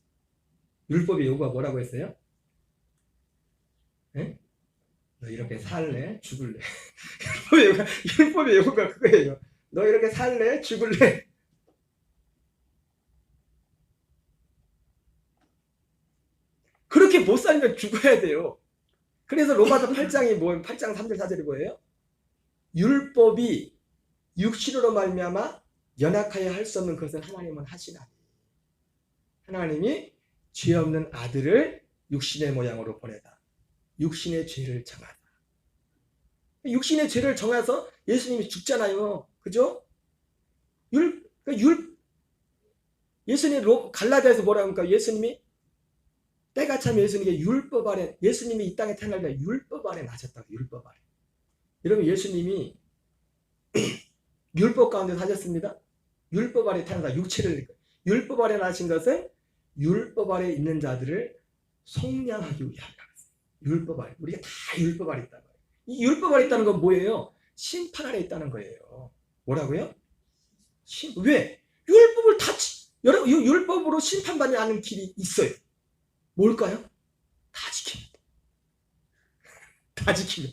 율법의 요구가 뭐라고 했어요? 예? 너 이렇게 살래? 죽을래? 율법의 요구가 그거예요. 너 이렇게 살래? 죽을래? 그렇게 못 살면 죽어야 돼요. 그래서 로마서 8장이 뭐예요? 8장 3절 4절이 뭐예요? 율법이 육신으로 말미암아 연약하여 할 수 없는 것은 하나님은 하시나니. 하나님이 죄 없는 아들을 육신의 모양으로 보내다. 육신의 죄를 정하다. 육신의 죄를 정해서 예수님이 죽잖아요. 그죠? 예수님 갈라디아에서 뭐라고 합니까? 예수님이 때가 참 예수님에게 율법 아래, 예수님이 이 땅에 태어날 때 율법 아래 나셨다고. 율법 아래. 여러분, 예수님이 율법 가운데 사셨습니다. 율법 아래 태어나다 육체를, 율법 아래 나신 것은 율법 아래 있는 자들을 속량하기 위하여. 율법 아래. 우리가 다 율법 아래 있다는 거예요. 이 율법 아래 있다는 건 뭐예요? 심판 아래 있다는 거예요. 뭐라고요? 왜? 율법을 여러분, 율법으로 심판받지 않는 길이 있어요. 뭘까요? 다 지키면 돼. 다 지키면.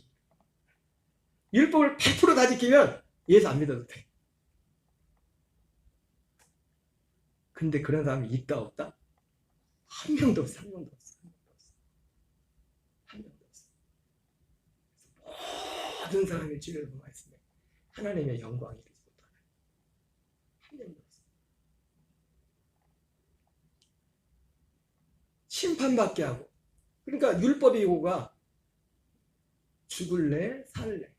율법을 100% 다 지키면 예수 안 믿어도 돼. 근데 그런 사람이 있다 없다? 한 명도 없어. 한 명도 없어. 한 명도 없어. 모든 사람의 죄를 범하였으며 하나님의 영광을 이루지 못하는 한 명도 없어. 심판받게 하고. 그러니까 율법의 요구가 죽을래 살래.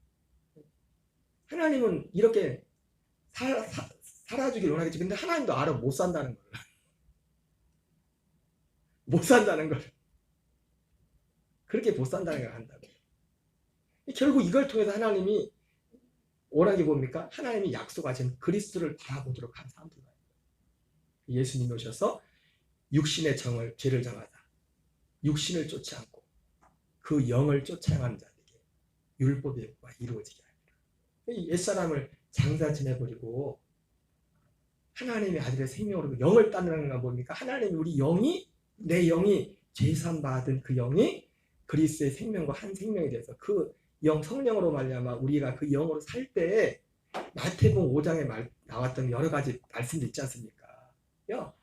하나님은 이렇게 살아주길 원하겠지. 근데 하나님도 알아. 못 산다는 걸. 못 산다는 걸. 그렇게 못 산다는 걸 한다고. 결국 이걸 통해서 하나님이 원하게 뭡니까? 하나님이 약속하신 그리스도를 바라보도록 한 사람들. 예수님이 오셔서 육신의 죄를 정하다. 육신을 쫓지 않고 그 영을 쫓아가는 자들에게 율법의 요구가 이루어지게 합니다. 옛사람을 장사 지내버리고 하나님의 아들의 생명으로 영을 따르는 건 뭡니까? 하나님 우리 영이, 내 영이 제산 받은 그 영이 그리스도의 생명과 한 생명이 돼서 그 영 성령으로 말미암아 우리가 그 영으로 살 때 마태복음 5장에 나왔던 여러 가지 말씀도 있지 않습니까? 야,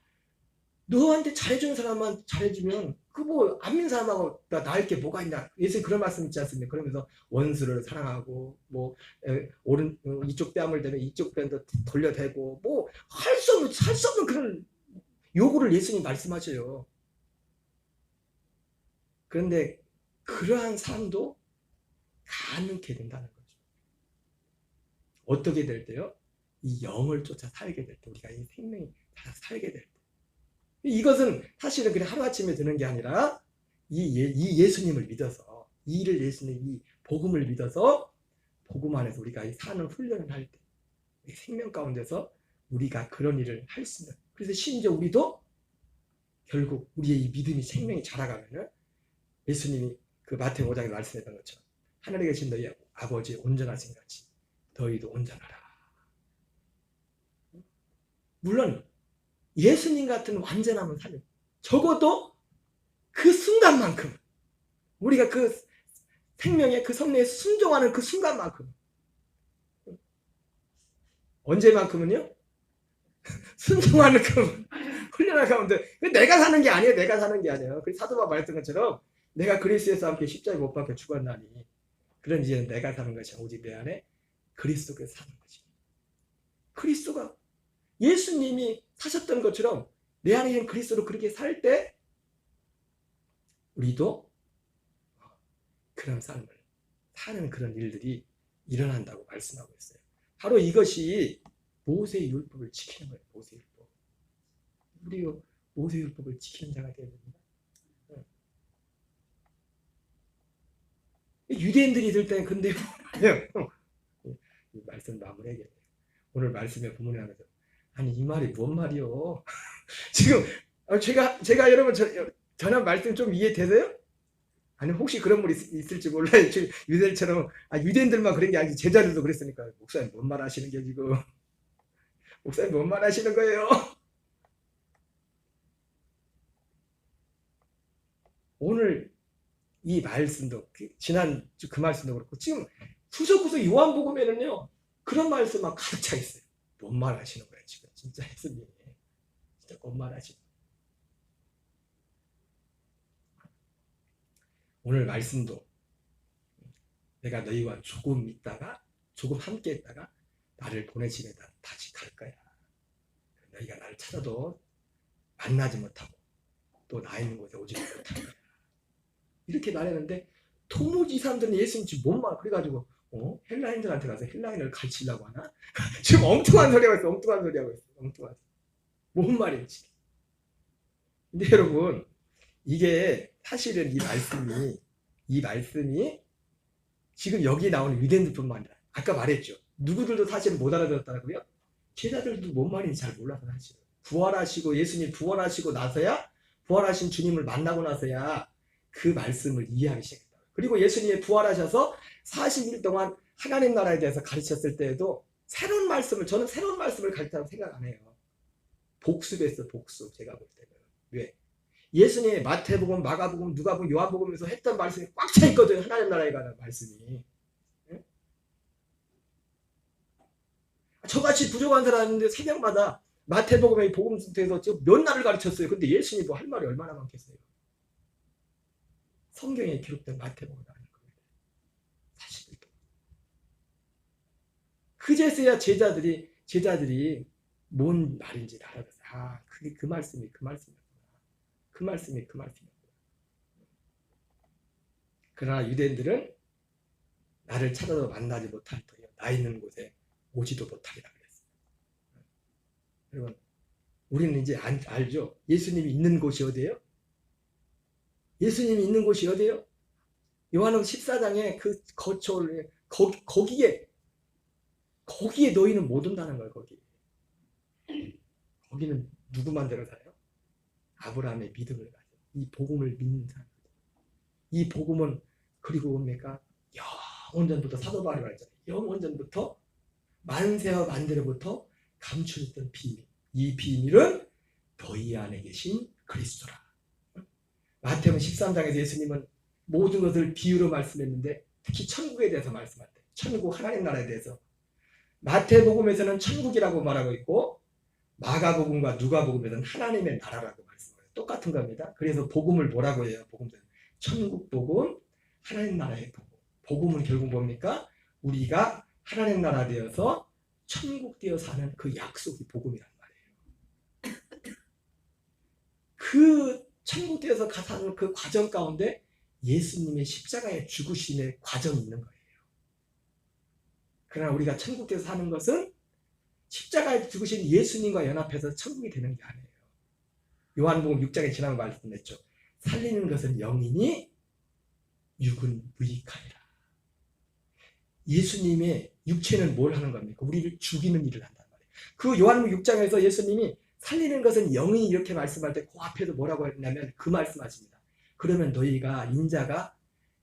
너한테 잘해주는 사람만 잘해주면 그 뭐 안 믿는 사람하고 나을 게 뭐가 있냐? 예수님 그런 말씀 있지 않습니까? 그러면서 원수를 사랑하고 뭐 이쪽 뺨을 대면 이쪽 뺨도 돌려대고 뭐 할 수 없는 그런 요구를 예수님 말씀하셔요. 그런데 그러한 삶도 가능케 된다는 거죠. 어떻게 될 때요? 이 영을 쫓아 살게 될 때, 우리가 이 생명이 살게 될 때. 이것은 사실은 그냥 하루아침에 되는 게 아니라 이 예수님을 믿어서, 이 복음을 믿어서 복음 안에서 우리가 이 사는 훈련을 할 때, 이 생명 가운데서 우리가 그런 일을 할 수 있는. 그래서 심지어 우리도 결국 우리의 이 믿음이 생명이 자라가면은 예수님이 그 마태복음 5장에 말씀했던 것처럼 하늘에 계신 너희 아버지의 온전하신 같이 너희도 온전하라. 물론 예수님 같은 완전함은 살려. 적어도 그 순간만큼 우리가 그 생명의 그 성령에 순종하는 그 순간만큼. 언제만큼은요? 순종하는 그 훈련을 가운데 내가 사는 게 아니에요. 내가 사는 게 아니에요. 그 사도가 말했던 것처럼 내가 그리스도에서 함께 십자가에 못 박혀 죽었나니 그런 이제는 내가 사는 것이 오직 내 안에 그리스도께서 사는 것이. 그리스도가 예수님이 사셨던 것처럼 내 안에 있는 그리스도로 그렇게 살 때 우리도 그런 삶을 사는 그런 일들이 일어난다고 말씀하고 있어요. 바로 이것이 모세의 율법을 지키는 거예요. 모세의 율법. 우리 모세의 율법을 지키는 자가 되어야 됩니다. 유대인들이 들 때는 근데 이 말씀 마무리하겠네요. 오늘 말씀에 부문에 하면서 아니 이 말이 뭔 말이요? 지금 제가 여러분 전한 말씀 좀 이해되세요? 아니 혹시 그런 분이 있을지 몰라요. 지금 유대인처럼 유대인들만 그런 게 아니지 제자들도 그랬으니까 목사님 뭔 말 하시는 게 지금 목사님 뭔 말 하시는 거예요? 오늘 이 말씀도 지난 그 말씀도 그렇고 지금 구석구석 요한복음에는요 그런 말씀 막 가득 차 있어요. 뭔 말 하시는 거예요 지금 진짜 예수님이 진짜 뭔 말 하시는 거예요. 오늘 말씀도 내가 너희와 조금 있다가 조금 함께 있다가 나를 보내시면 다시 갈 거야. 너희가 나를 찾아도 만나지 못하고 또 나 있는 곳에 오지 못할 거야. 이렇게 말했는데 도무지 이 사람들은 예수님 지금 뭔 말 그래가지고 헬라인들한테 가서 헬라인을 가르치려고 하나? 지금 엉뚱한 소리 하고 있어. 엉뚱한 소리 하고 있어. 엉뚱한 소리. 뭔 말인지. 근데 여러분 이게 사실은 이 말씀이 지금 여기 나오는 유대인들뿐만 아니라 아까 말했죠. 누구들도 사실은 못 알아들었다고요? 제자들도 뭔 말인지 잘 몰라서 사실은 부활하시고 예수님 부활하시고 나서야 부활하신 주님을 만나고 나서야 그 말씀을 이해하기 시작했다. 그리고 예수님이 부활하셔서 40일 동안 하나님 나라에 대해서 가르쳤을 때에도 새로운 말씀을 저는 새로운 말씀을 가르쳤다고 생각 안 해요. 복습했어 복습 제가 볼 때는. 왜? 예수님의 마태복음, 마가복음, 누가복음, 요한복음에서 했던 말씀이 꽉 차 있거든요. 하나님 나라에 관한 말씀이. 예? 저같이 부족한 사람인데 새벽마다 마태복음의 복음서에서 지금 몇 날을 가르쳤어요. 근데 예수님이 뭐 할 말이 얼마나 많겠어요. 성경에 기록된 마태복음이 아닌 겁니다. 사실 그제서야 제자들이 뭔 말인지 알아들었어요. 아, 그게 그 말씀이었구나. 그 말씀이었구나. 그러나 유대인들은 나를 찾아도 만나지 못할 터이요. 나 있는 곳에 오지도 못하리라 그랬어요. 여러분, 우리는 이제 알죠? 예수님이 있는 곳이 어디예요? 예수님이 있는 곳이 어디예요? 요한복음 14장에 그 거처를 거기에 너희는 못 온다는 거예요. 거기는 누구만 들어 살아요? 아브라함의 믿음을 가져. 이 복음을 믿는 사람. 이 복음은 그리고 뭡니까? 영원전부터 사도 바울이 말했잖아요. 영원전부터 만세와 만대로부터 감추었던 비밀. 이 비밀은 너희 안에 계신 그리스도라. 마태복음 13장에서 예수님은 모든 것을 비유로 말씀했는데 특히 천국에 대해서 말씀할 때 천국 하나님 나라에 대해서 마태복음에서는 천국이라고 말하고 있고 마가복음과 누가복음에서는 하나님의 나라라고 말씀해요. 똑같은 겁니다. 그래서 복음을 뭐라고 해요? 복음은 천국 복음, 하나님 나라의 복음. 복음은 결국 뭡니까? 우리가 하나님 나라 되어서 천국 되어 사는 그 약속이 복음이란 말이에요. 그 천국 되어서 사는 그 과정 가운데 예수님의 십자가의 죽으심의 과정이 있는 거예요. 그러나 우리가 천국 되어서 사는 것은 십자가에 죽으신 예수님과 연합해서 천국이 되는 게 아니에요. 요한복음 6장에 지난 말씀했죠. 살리는 것은 영이니 육은 무익하니라. 예수님의 육체는 뭘 하는 겁니까? 우리를 죽이는 일을 한단 말이에요. 그 요한복음 6장에서 예수님이 살리는 것은 영이 이렇게 말씀할 때 그 앞에도 뭐라고 했냐면 그 말씀하십니다. 그러면 너희가 인자가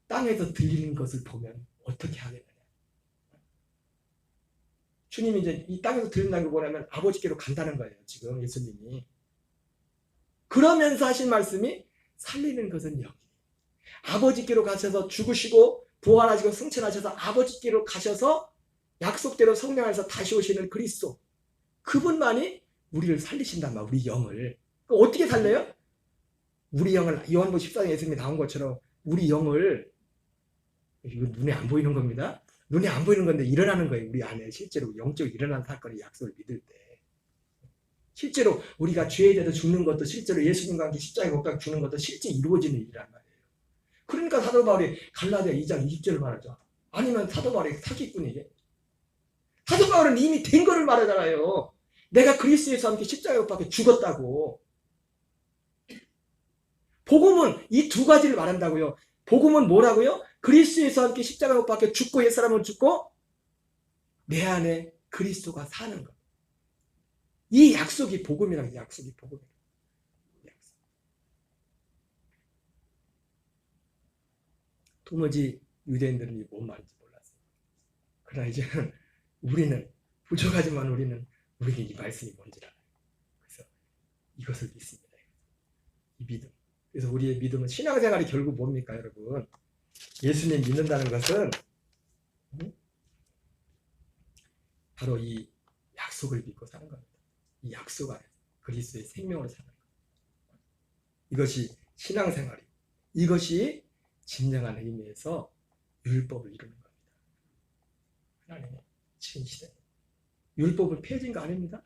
땅에서 들리는 것을 보면 어떻게 하겠느냐. 주님이 이제 이 땅에서 들린다는 걸 뭐냐면 아버지께로 간다는 거예요. 지금 예수님이. 그러면서 하신 말씀이 살리는 것은 영이. 아버지께로 가셔서 죽으시고 부활하시고 승천하셔서 아버지께로 가셔서 약속대로 성령 안에서 다시 오시는 그리스도. 그분만이 우리를 살리신단 말이에요. 우리 영을. 어떻게 살려요? 우리 영을 요한복음 14장에 예수님이 나온 것처럼 우리 영을 이거 눈에 안 보이는 겁니다. 눈에 안 보이는 건데 일어나는 거예요. 우리 안에 실제로 영적으로 일어나는 사건의 약속을 믿을 때. 실제로 우리가 죄에 대해서 죽는 것도 실제로 예수님과 함께 십자가에 못 박혀 죽는 것도 실제 이루어지는 일이란 말이에요. 그러니까 사도 바울이 갈라디아 2장 20절을 말하죠. 아니면 사도 바울이 사기꾼이게. 사도 바울은 이미 된 거를 말하잖아요. 내가 그리스도에서 함께 십자가에 못 박혀 죽었다고. 복음은 이 두 가지를 말한다고요. 복음은 뭐라고요? 그리스도에서 함께 십자가에 못 박혀 죽고 옛사람은 죽고 내 안에 그리스도가 사는 것. 이 약속이 복음이라는 약속이 복음이라는 약속. 도무지 유대인들은 뭔 말인지 몰랐어요. 그러나 이제는 우리는 부족하지만 우리는 우리에게 이 말씀이 뭔지 알아요. 그래서 이것을 믿습니다. 이 믿음. 그래서 우리의 믿음은 신앙생활이 결국 뭡니까, 여러분? 예수님 믿는다는 것은 바로 이 약속을 믿고 사는 겁니다. 이 약속 안에 그리스도의 생명으로 사는 겁니다. 이것이 신앙생활이고 이것이 진정한 의미에서 율법을 이루는 겁니다. 하나님의 진시대. 율법을 폐해진 거 아닙니다.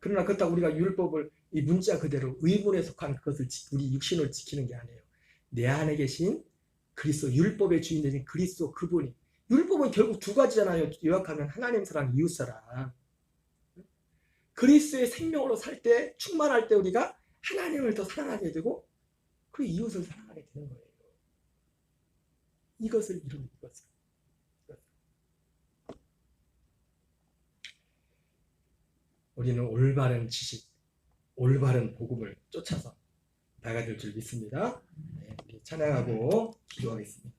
그러나 그렇다고 우리가 율법을 이 문자 그대로 의문에 속한 그것을 우리 육신을 지키는 게 아니에요. 내 안에 계신 그리스도, 율법의 주인 되신 그리스도 그분이, 율법은 결국 두 가지잖아요. 요약하면 하나님 사랑, 이웃 사랑. 그리스도의 생명으로 살 때, 충만할 때 우리가 하나님을 더 사랑하게 되고 그 이웃을 사랑하게 되는 거예요. 이것을 이루는 것을. 우리는 올바른 지식, 올바른 복음을 쫓아서 나가야 될 줄 믿습니다. 네, 우리 찬양하고 기도하겠습니다.